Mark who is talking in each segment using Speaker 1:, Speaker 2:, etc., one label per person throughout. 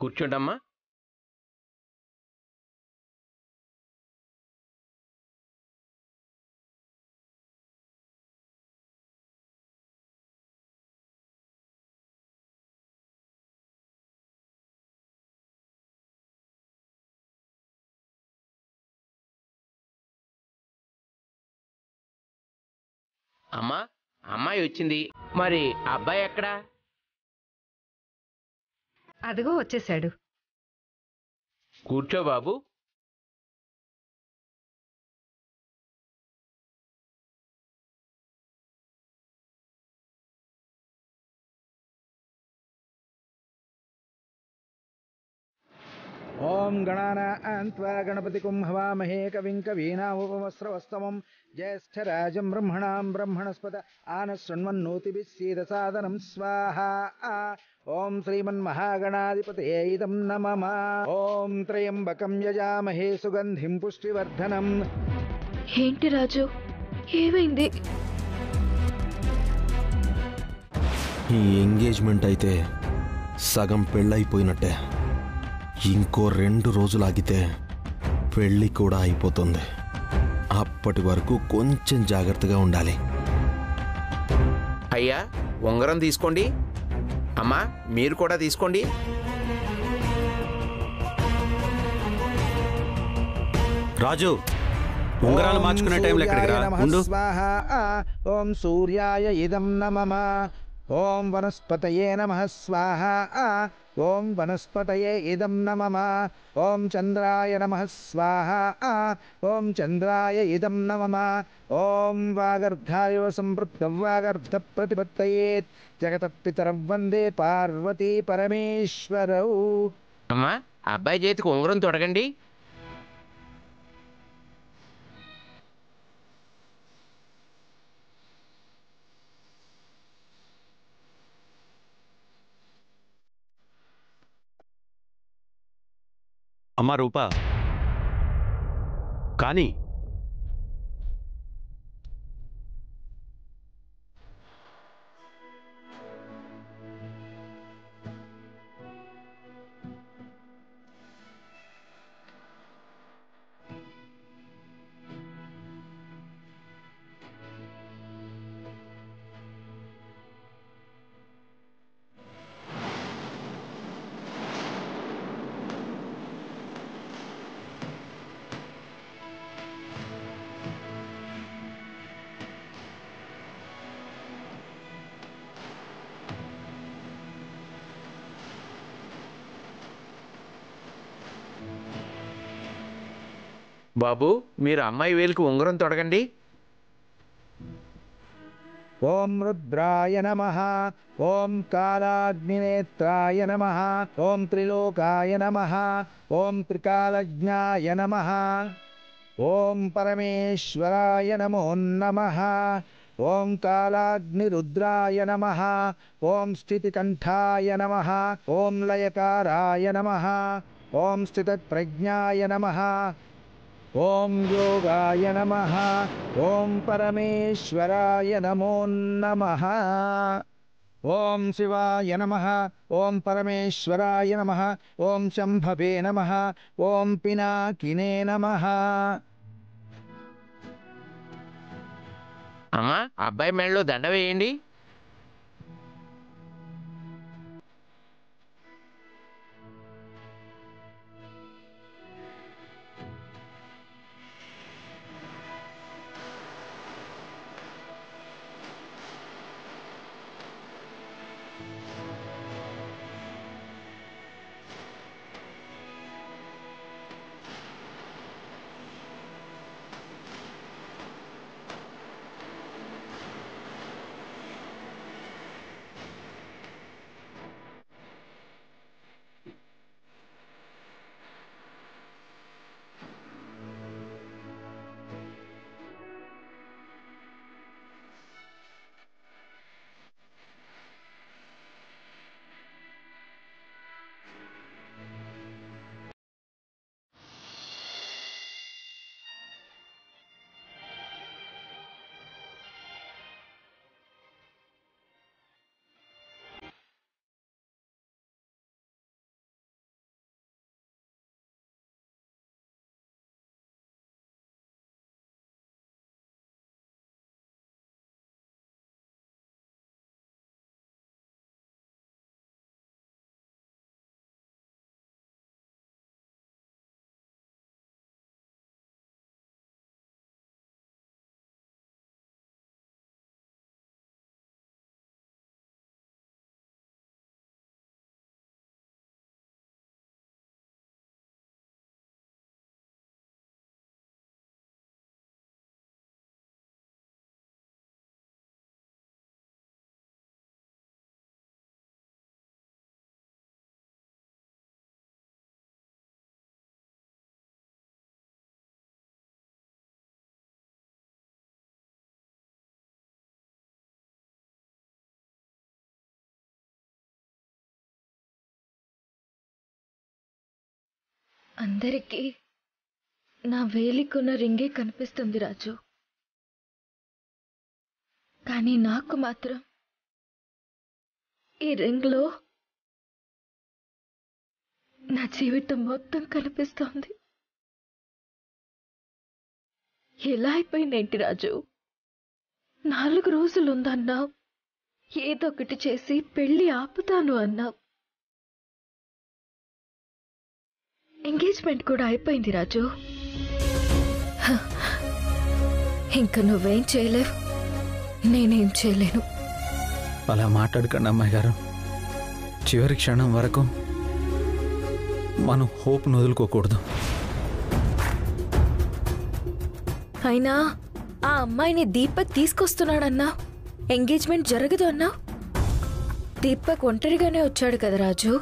Speaker 1: కూర్చోండమ్మా. అమ్మా, అమ్మాయి వచ్చింది. మరి అబ్బాయి ఎక్కడా?
Speaker 2: అదిగో వచ్చేసాడు.
Speaker 1: కూర్చో బాబు.
Speaker 3: ఓం గణానాన్త్వా గణపతికుం హవామహే కవిం కవీనాముపమస్రవస్తమం జ్యేష్ఠరాజం బ్రహ్మణాం బ్రహ్మణస్పత ఆనశృణ్వన్నోతిభిः सीदसादनं स्वाहा. ఓం శ్రీమన్మహాగణాధిపతయే ఇదం నమః. ఓం త్రయంబకం యజామహే సుగంధిం పుష్టివర్ధనం.
Speaker 4: ఏంటి రాజు, ఏమైంది?
Speaker 5: ఈ ఎంగేజ్మెంట్ అయితే సగం పెళ్ళైపోయినట్టే. ఇంకో 2 రోజులాగితే పెళ్ళి కూడా అయిపోతుంది. అప్పటి వరకు కొంచెం జాగ్రత్తగా ఉండాలి.
Speaker 1: అయ్యా, ఉంగరం తీసుకోండి. అమ్మా, మీరు కూడా తీసుకోండి.
Speaker 5: రాజు, ఉంగరాలు మార్చుకునే టైంలో ఎక్కడికి రా, ఉండు.
Speaker 3: ఓం సూర్యాయ ఇదం నమః. ఓం వనస్పతయే నమః స్వాహా. ఓం వనస్పతయే ఇదం నమః. ఓం చంద్రాయ నమః స్వాహా. ఓం చంద్రాయ ఇదం నమః. ఓం వాగర్ధాయ సంపృక్తం వాగర్ధ ప్రతిపత్తయేత్ జగతపితరం వందే పార్వతీ పరమేశ్వరౌ.
Speaker 1: అమ్మా, అబ్బాయి చేతికి ఉంగరం తొడగండి.
Speaker 6: అమ్మా రూపా, కానీ
Speaker 1: బాబు, మీరు అమ్మాయి వేలికి ఉంగరం తొడగండి.
Speaker 3: ఓం రుద్రాయ నమః. ఓం కాలాగ్నినేత్రాయ నమః. ఓం త్రిలోకాయ నమః. ఓం త్రికాలజ్ఞాయ నమః. ఓం పరమేశ్వరాయ నమో నమః. ఓం కాలాగ్నిరుద్రాయ నమః. ఓం స్థితికంఠాయ నమః. ఓం లయకారాయ నమః. ఓం స్థితప్రజ్ఞాయ నమః. ఓం యోగాయ నమః. ఓం పరమేశ్వరాయ నమో నమః. ఓం శివాయ నమః. ఓం పరమేశ్వరాయ నమః. ఓం శంభవే నమః. ఓం పినాకినే నమః.
Speaker 1: అమ్మా, అబ్బాయి మెడలో దండ వేయండి.
Speaker 4: అందరికీ నా వేలికున్న రింగే కనిపిస్తుంది రాజు. కానీ నాకు మాత్రం ఈ రింగ్లో నా జీవితం మొత్తం కనిపిస్తోంది. ఎలా అయిపోయిందేంటి రాజు? 4 రోజులుందన్నావు, ఏదో ఒకటి చేసి పెళ్లి ఆపుతాను అన్నావు. ఎంగేజ్మెంట్ కూడా అయిపోయింది రాజు. ఇంకా నువ్వేం చేయలేవు, నేనేం చేయలేను.
Speaker 3: అలా మాట్లాడకండి అమ్మాయి గారు. చివరి క్షణం వరకు మనం హోప్ను వదులుకోకూడదు.
Speaker 4: అయినా ఆ అమ్మాయిని దీపక్ తీసుకొస్తున్నాడన్నా, ఎంగేజ్మెంట్ జరగదు అన్నా. దీపక్ ఒంటరిగానే వచ్చాడు కదా రాజు.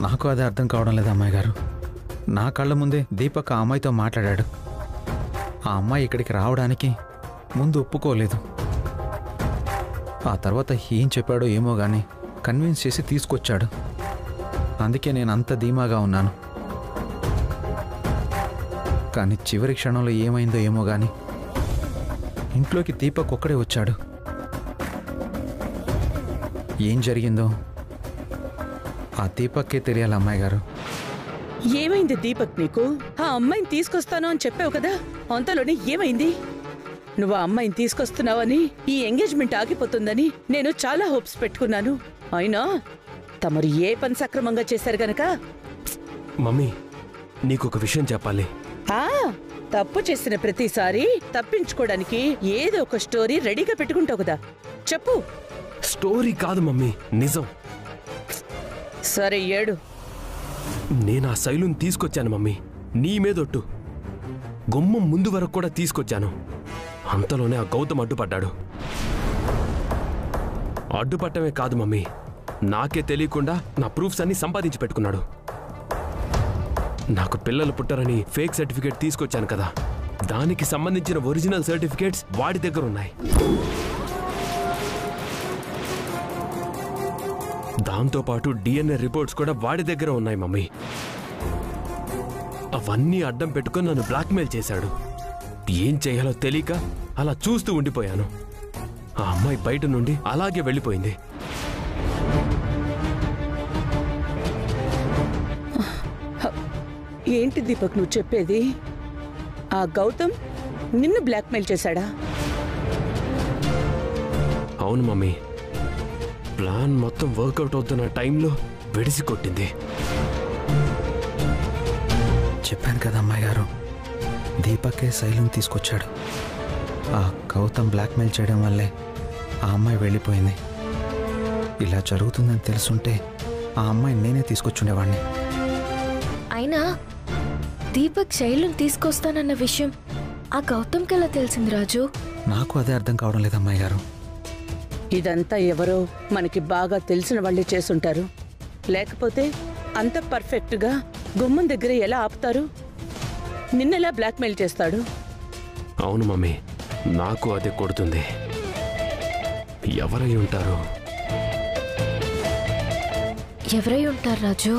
Speaker 3: నాకు అదే అర్థం కావడం లేదు అమ్మాయి గారు. నా కళ్ళ ముందే దీపక్ ఆ అమ్మాయితో మాట్లాడాడు. ఆ అమ్మాయి ఇక్కడికి రావడానికి ముందు ఒప్పుకోలేదు. ఆ తర్వాత ఏం చెప్పాడో ఏమో కానీ కన్విన్స్ చేసి తీసుకొచ్చాడు. అందుకే నేను అంత ధీమాగా ఉన్నాను. కానీ చివరి క్షణంలో ఏమైందో ఏమో కానీ ఇంట్లోకి దీపక్ ఒక్కడే వచ్చాడు. ఏం జరిగిందో ఆ దీపక్కే తెలియాలి అమ్మాయి గారు.
Speaker 6: ఏమైంది దీపక్? నీకు ఆ అమ్మాయిని తీసుకొస్తాను అని చెప్పావు కదా, అంతలోనే ఏమైంది? నువ్వు ఆ అమ్మాయిని తీసుకొస్తున్నావని, ఈ ఎంగేజ్మెంట్ ఆగిపోతుందని నేను చాలా హోప్స్ పెట్టుకున్నాను. అయినా తమరు ఏ పని సక్రమంగా చేశారు గనక.
Speaker 7: మమ్మీ, నీకొక విషయం చెప్పాలి.
Speaker 6: తప్పు చేసిన ప్రతిసారి తప్పించుకోవడానికి ఏదో ఒక స్టోరీ రెడీగా పెట్టుకుంటావు కదా, చెప్పు.
Speaker 7: స్టోరీ కాదు మమ్మీ, నిజం.
Speaker 6: సరే ఏడు.
Speaker 7: నేను ఆ శైలుని తీసుకొచ్చాను మమ్మీ, నీ మీదొట్టు. గుమ్మం ముందు వరకు కూడా తీసుకొచ్చాను. అంతలోనే ఆ గౌతమ్ అడ్డుపడ్డాడు. అడ్డుపట్టమే కాదు మమ్మీ, నాకే తెలియకుండా నా ప్రూఫ్స్ అన్ని సంపాదించి పెట్టుకున్నాడు. నాకు పిల్లలు పుట్టారని ఫేక్ సర్టిఫికేట్ తీసుకొచ్చాను కదా, దానికి సంబంధించిన ఒరిజినల్ సర్టిఫికేట్స్ వాడి దగ్గర ఉన్నాయి. దాంతోపాటు DNA రిపోర్ట్స్ కూడా వాడి దగ్గర ఉన్నాయి మమ్మీ. అవన్నీ అడ్డం పెట్టుకుని నన్ను బ్లాక్మెయిల్ చేశాడు. ఏం చేయాలో తెలియక అలా చూస్తూ ఉండిపోయాను. ఆ అమ్మాయి బయట నుండి అలాగే వెళ్ళిపోయింది.
Speaker 6: ఏంటి దీపక్ నువ్వు చెప్పేది? ఆ గౌతమ్ నిన్ను బ్లాక్మెయిల్ చేశాడా?
Speaker 7: అవును మమ్మీ, ప్లాన్ మొత్తం వర్కౌట్ అవుతున్న టైంలో వెడిసి కొట్టింది.
Speaker 3: చెప్పాను కదా అమ్మాయి గారు, దీపకే శైలుని తీసుకొచ్చాడు. ఆ గౌతమ్ బ్లాక్మెయిల్ చేయడం వల్లే ఆ అమ్మాయి వెళ్ళిపోయింది. ఇలా జరుగుతుందని తెలుసుంటే ఆ అమ్మాయి నేనే తీసుకొచ్చుండేవాడిని.
Speaker 4: అయినా దీపక్ శైలుని తీసుకొస్తానన్న విషయం ఆ గౌతమ్కి ఎలా తెలిసింది రాజు?
Speaker 3: నాకు అదే అర్థం కావడం లేదు అమ్మాయి గారు.
Speaker 6: ఇదంతా ఎవరో మనకి బాగా తెలిసిన వాళ్ళే చేసుంటారు. లేకపోతే అంత పర్ఫెక్ట్గా గుమ్మం దగ్గర ఎలా ఆపుతారు? నిన్నెలా బ్లాక్మెయిల్ చేస్తాడు?
Speaker 7: అవును మమ్మీ, నాకు అదే కొడుతుంది. ఎవరై ఉంటారు?
Speaker 4: ఎవరై ఉంటారు రాజు?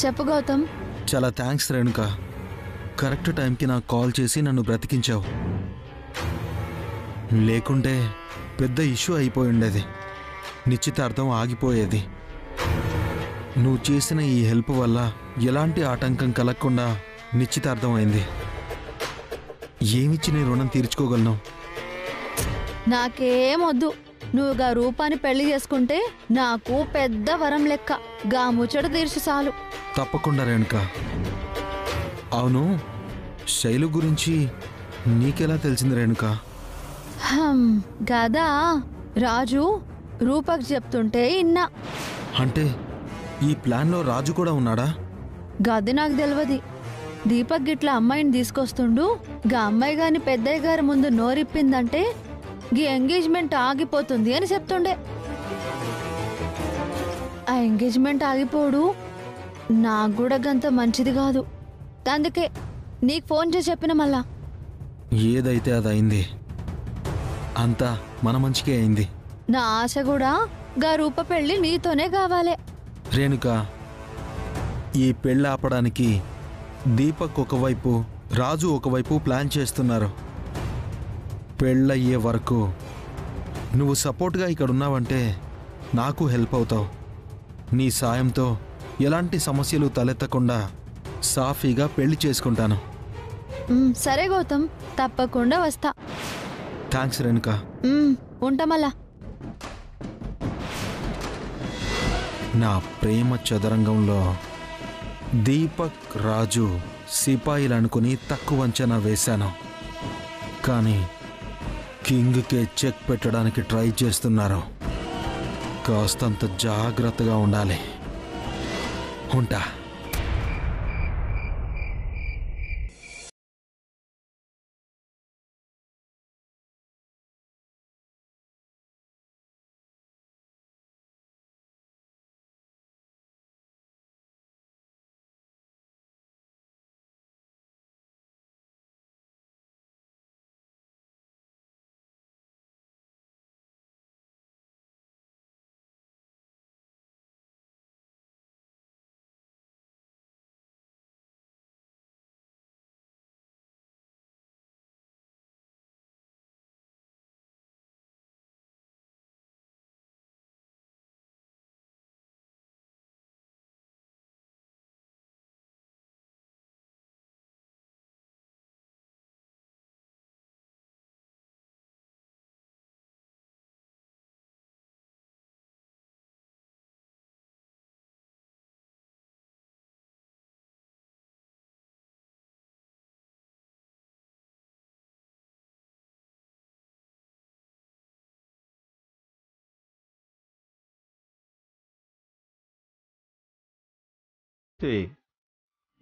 Speaker 8: చెప్పు గౌతమ్.
Speaker 9: చాలా థ్యాంక్స్ రేణుక. కరెక్ట్ టైంకి నాకు కాల్ చేసి నన్ను బ్రతికించావు. లేకుంటే పెద్ద ఇష్యూ అయిపోయి ఉండేది. నిశ్చితార్థం ఆగిపోయేది. నువ్వు చేసిన ఈ హెల్ప్ వల్ల ఎలాంటి ఆటంకం కలగకుండా నిశ్చితార్థం అయింది. ఏమిచ్చి నీ రుణం తీర్చుకోగలను?
Speaker 8: నాకేమొద్దు. నువ్వుగా రూపాన్ని పెళ్లి చేసుకుంటే నాకు పెద్ద వరం లెక్క. గా ముచ్చట తీర్చు చాలు.
Speaker 9: తప్పకుండా రేణుక. అవును, శైలు గురించి నీకెలా తెలిసింది రేణుక?
Speaker 8: గదా రాజు రూపక్ చెప్తుంటే ఇన్నా.
Speaker 9: అంటే ఈ ప్లాన్లో రాజు కూడా ఉన్నాడా?
Speaker 8: గది నాకు తెలియదు. దీపక్ గిట్లా అమ్మాయిని తీసుకొస్తుండు. గా అమ్మాయి గాని పెద్దయ్య గారి ముందు నోరిప్పిందంటే గీ ఎంగేజ్మెంట్ ఆగిపోతుంది అని చెప్తుండే. ఆ ఎంగేజ్మెంట్ ఆగిపోడు నాకు కూడా గంత మంచిది కాదు. అందుకే నీకు ఫోన్ చేసి చెప్పిన. మళ్ళా
Speaker 9: ఏదైతే అది అయింది. అంతా మన మంచికే అయింది.
Speaker 8: నా ఆశ కూడా గా రూప పెళ్లి నీతోనే కావాలే.
Speaker 9: రేణుక, ఈ పెళ్ళి ఆపడానికి దీపక్ ఒకవైపు, రాజు ఒకవైపు ప్లాన్ చేస్తున్నారు. పెళ్ళయ్యే వరకు నువ్వు సపోర్ట్గా ఇక్కడ ఉన్నావంటే నాకు హెల్ప్ అవుతావు. నీ సాయంతో ఎలాంటి సమస్యలు తలెత్తకుండా సాఫీగా పెళ్లి చేసుకుంటాను.
Speaker 8: సరే గౌతమ్, తప్పకుండా వస్తా.
Speaker 9: థ్యాంక్స్ రేణుక.
Speaker 8: ఉంటామలా.
Speaker 9: నా ప్రేమ చదరంగంలో దీపక్, రాజు సిపాయిలనుకుని తక్కువ అంచనా వేశాను. కానీ కింగ్కే చెక్ పెట్టడానికి ట్రై చేస్తున్నారు. కాస్తంత జాగ్రత్తగా ఉండాలి. ఉంటా.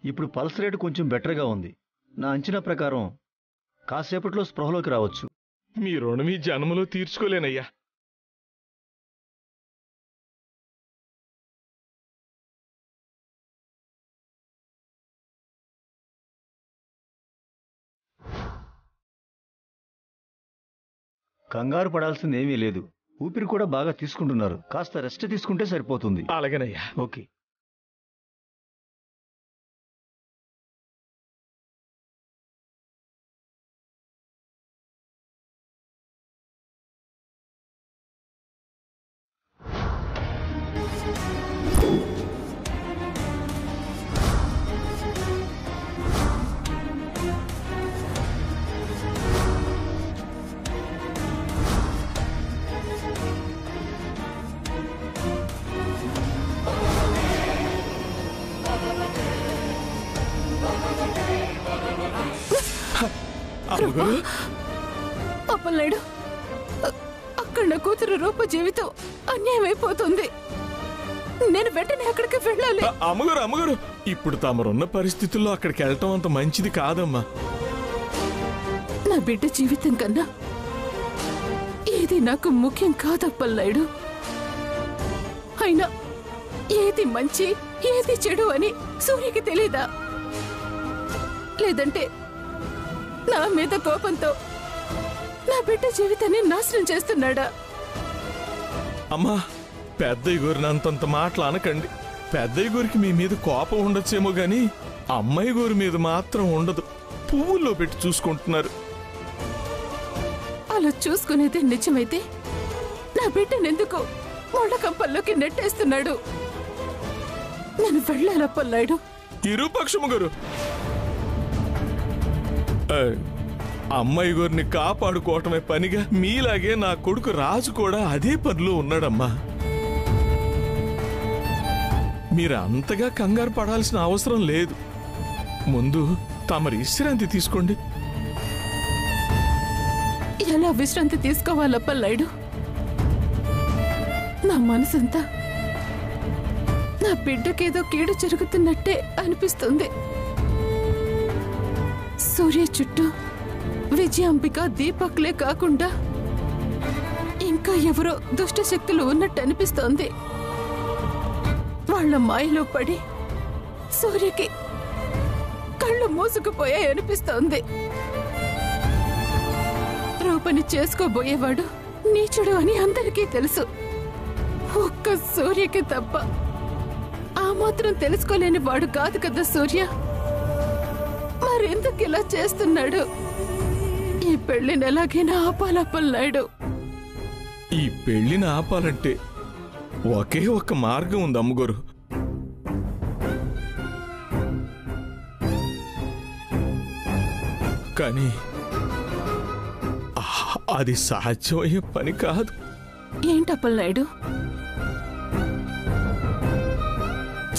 Speaker 10: ఇప్పుడు పల్స్ రేటు కొంచెం బెటర్గా ఉంది. నా అంచనా ప్రకారం కాసేపట్లో స్పృహలోకి రావచ్చు.
Speaker 7: మీ రుణం ఈ జన్మలో తీర్చుకోలేనయ్యా.
Speaker 10: కంగారు పడాల్సింది ఏమీ లేదు. ఊపిరి కూడా బాగా తీసుకుంటున్నారు. కాస్త రెస్ట్ తీసుకుంటే సరిపోతుంది.
Speaker 7: అలాగేనయ్యా.
Speaker 10: ఓకే.
Speaker 6: అప్పలేడు, అక్కడ నా కూతురు రూప జీవితం అన్యాయమైపోతుంది. నేను వెంటనే అక్కడికి వెళ్ళాలి.
Speaker 7: అమ్మగారు, ఇప్పుడు తమరున్న పరిస్థితుల్లో అక్కడికి వెళ్ళటం అంత మంచిది కాదమ్మా.
Speaker 6: నా బిడ్డ జీవితం కన్నా ఏది నాకు ముఖ్యం కాదప్పలేడు. అయినా ఏది మంచి ఏది చెడు అని సూర్యకి తెలీదా? లేదంటే నా మీద కోపంతో నా బిడ్డ జీవితాన్ని నాశనం చేస్తున్నాడా?
Speaker 7: అమ్మా, పెద్దయ్య గారిని అంతంత మాటలు అనకండి. పెద్దయ్య గారికి మీ మీద కోపం ఉండొచ్చేమో గాని అమ్మాయి గారి మీద మాత్రం ఉండదు. పువ్వుల్లో పెట్టి చూసుకుంటున్నారు.
Speaker 6: అలా చూసుకునేది నిజమైతే నా బిడ్డనెందుకు మొండకంపల్లోకి నెట్టేస్తున్నాడు? నేను వెళ్ళాలప్పలాడు.
Speaker 7: ఇరుపక్షము గారు, అమ్మాయి గారిని కాపాడుకోవటమే పనిగా మీలాగే నా కొడుకు రాజు కూడా అదే పనిలో ఉన్నాడమ్మా. మీరు అంతగా కంగారు పడాల్సిన అవసరం లేదు. ముందు తమరి విశ్రాంతి తీసుకోండి.
Speaker 6: ఎలా విశ్రాంతి తీసుకోవాలప్పలాడు? నా మనసంతా నా బిడ్డకేదో కీడు జరుగుతున్నట్టే అనిపిస్తుంది. సూర్య చుట్టూ విజయాంబిక, దీపక్లే కాకుండా ఇంకా ఎవరో దుష్ట శక్తులు ఉన్నట్టు అనిపిస్తోంది. వాళ్ళ మాయలో పడి సూర్యకి కళ్ళు మూసుకుపోయాయి అనిపిస్తోంది. రూప
Speaker 11: పని చేసుకోబోయేవాడు నీచుడు అని అందరికీ తెలుసు. ఒక్క సూర్యకి తప్ప. ఆ మాత్రం తెలుసుకోలేని వాడు కాదు కదా సూర్య. మరెందుకు ఇలా చేస్తున్నాడు? ఈ పెళ్లిని ఎలాగైనా ఆపాలప్పలనాయుడు.
Speaker 7: ఈ పెళ్లిని ఆపాలంటే ఒకే ఒక్క మార్గం ఉంది అమ్మగారు. కానీ అది సాధ్యమయ్యే పని కాదు.
Speaker 11: ఏంటప్పలనాయుడు?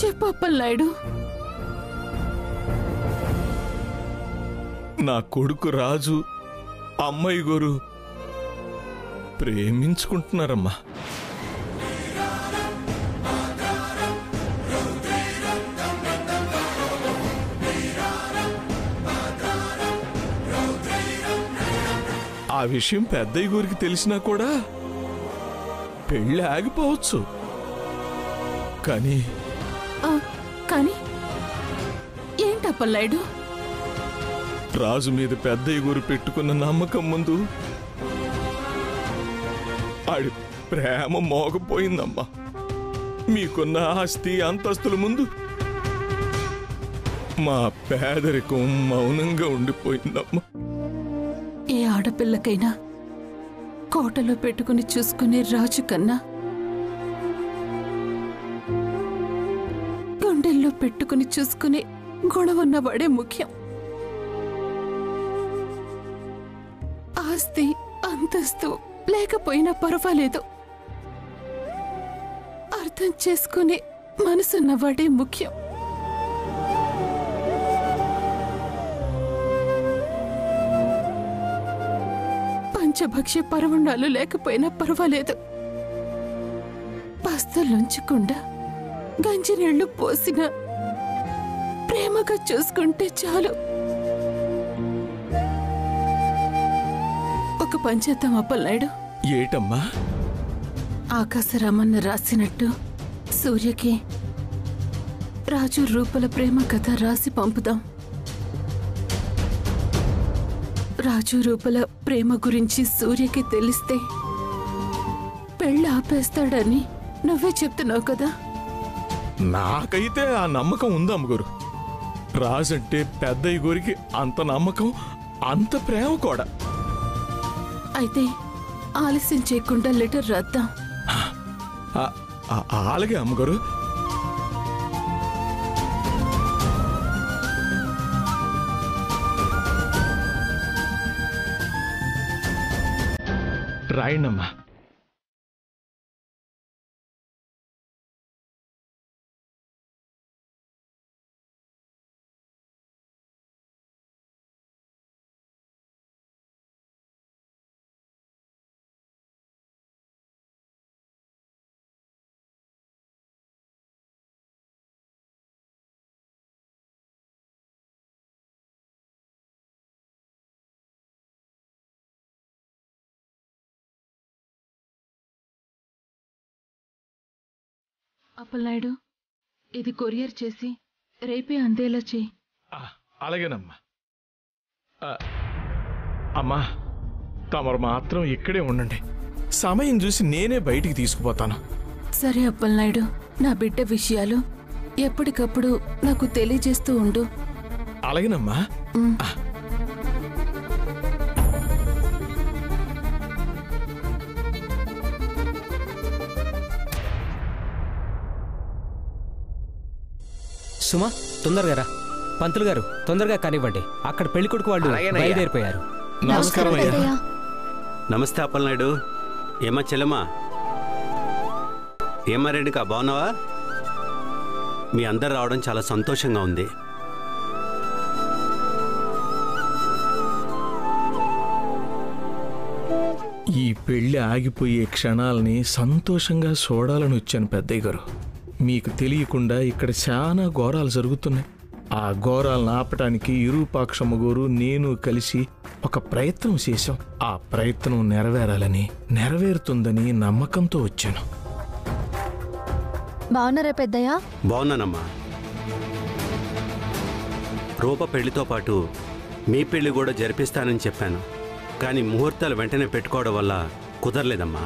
Speaker 11: చెప్పు అప్పలనాయుడు.
Speaker 7: నా కొడుకు రాజు అమ్మాయి గారు ప్రేమించుకుంటున్నారమ్మా. ఆ విషయం పెద్దయ్య గారికి తెలిసినా కూడా పెళ్ళి ఆగిపోవచ్చు. కానీ
Speaker 11: ఏంటప్పలనాయుడు?
Speaker 7: రాజు మీద పెద్దయ్య గారు పెట్టుకున్న నమ్మకం ముందు ఆడి ప్రేమ మోగపోయిందమ్మా. మీకున్న ఆస్తి అంతస్తుల ముందు మా పేదరికం మౌనంగా ఉండిపోయిందమ్మా.
Speaker 11: ఏ ఆడపిల్లకైనా కోటలో పెట్టుకుని చూసుకునే రాజు కన్నా గుండెల్లో పెట్టుకుని చూసుకునే గుణమున్నవాడే ముఖ్యం. ఆస్తి అంతస్తు లేకపోయినా పర్వాలేదు, అర్థం చేసుకునే మనసున్నవాడే ముఖ్యం. పంచభక్ష్య పరవణాలు లేకపోయినా పర్వాలేదు, బస్తలుంచకుండా గంజినీళ్లు పోసిన ప్రేమగా చూసుకుంటే చాలు. ఒక పంచేద్దాం అప్పలనాయుడు.
Speaker 7: ఏటమ్మా?
Speaker 11: ఆకాశరామన్న రాసినట్టు సూర్యకి రాజు రూపల ప్రేమ కథ రాసి పంపుదాం. రాజు రూపల ప్రేమ గురించి సూర్యకి తెలిస్తే పెళ్ళి ఆపేస్తాడని నువ్వే చెప్తున్నావు కదా.
Speaker 7: నాకైతే ఆ నమ్మకం ఉందమ్మగారు. రాజంటే పెద్దయ్య గారికి అంత నమ్మకం, అంత ప్రేమ కూడా.
Speaker 11: అయితే ఆలస్యం చేయకుండా లెటర్ రాద్దాం.
Speaker 7: అలాగే అమ్మగారు. రాయండమ్మా.
Speaker 11: అప్పలనాయుడు, ఇది కొరియర్ చేసి రేపే అందేలా చెయ్యి.
Speaker 7: అలాగేనమ్మా. అమ్మా, తమరు మాత్రం ఇక్కడే ఉండండి. సమయం చూసి నేనే బయటికి తీసుకుపోతాను.
Speaker 11: సరే అప్పలనాయుడు, నా బిడ్డ విషయాలు ఎప్పటికప్పుడు నాకు తెలియజేస్తూ ఉండు.
Speaker 7: అలాగేనమ్మా.
Speaker 12: సుమా, తొందరగా రా. పంతులు గారు, తొందరగా కానివ్వండి. అక్కడ పెళ్లి కొడుకు వాళ్ళు బయలుదేరిపోయారు.
Speaker 7: నమస్కారం అయ్యా.
Speaker 5: నమస్తే అప్పలనాయుడు. ఏమా చెల్లెమ్మా? ఏమా రేణుకా, బాగున్నావా? మీ అందరు రావడం చాలా సంతోషంగా ఉంది.
Speaker 7: ఈ పెళ్లి ఆగిపోయే క్షణాలని సంతోషంగా చూడాలని వచ్చాను పెద్దయ్య గారు. మీకు తెలియకుండా ఇక్కడ చాలా ఘోరాలు జరుగుతున్నాయి. ఆ ఘోరాలను ఆపటానికి ఇరుపాక్షమ్మ గారు నేను కలిసి ఒక ప్రయత్నం చేశాం. ఆ ప్రయత్నం నెరవేరాలని, నెరవేరుతుందని నమ్మకంతో వచ్చాను.
Speaker 8: బాగున్నారా పెద్దయ్య?
Speaker 5: బాగున్నానమ్మా. రూప పెళ్లితో పాటు మీ పెళ్లి కూడా జరిపిస్తానని చెప్పాను. కానీ ముహూర్తాలు వెంటనే పెట్టుకోవడం వల్ల కుదరలేదమ్మా.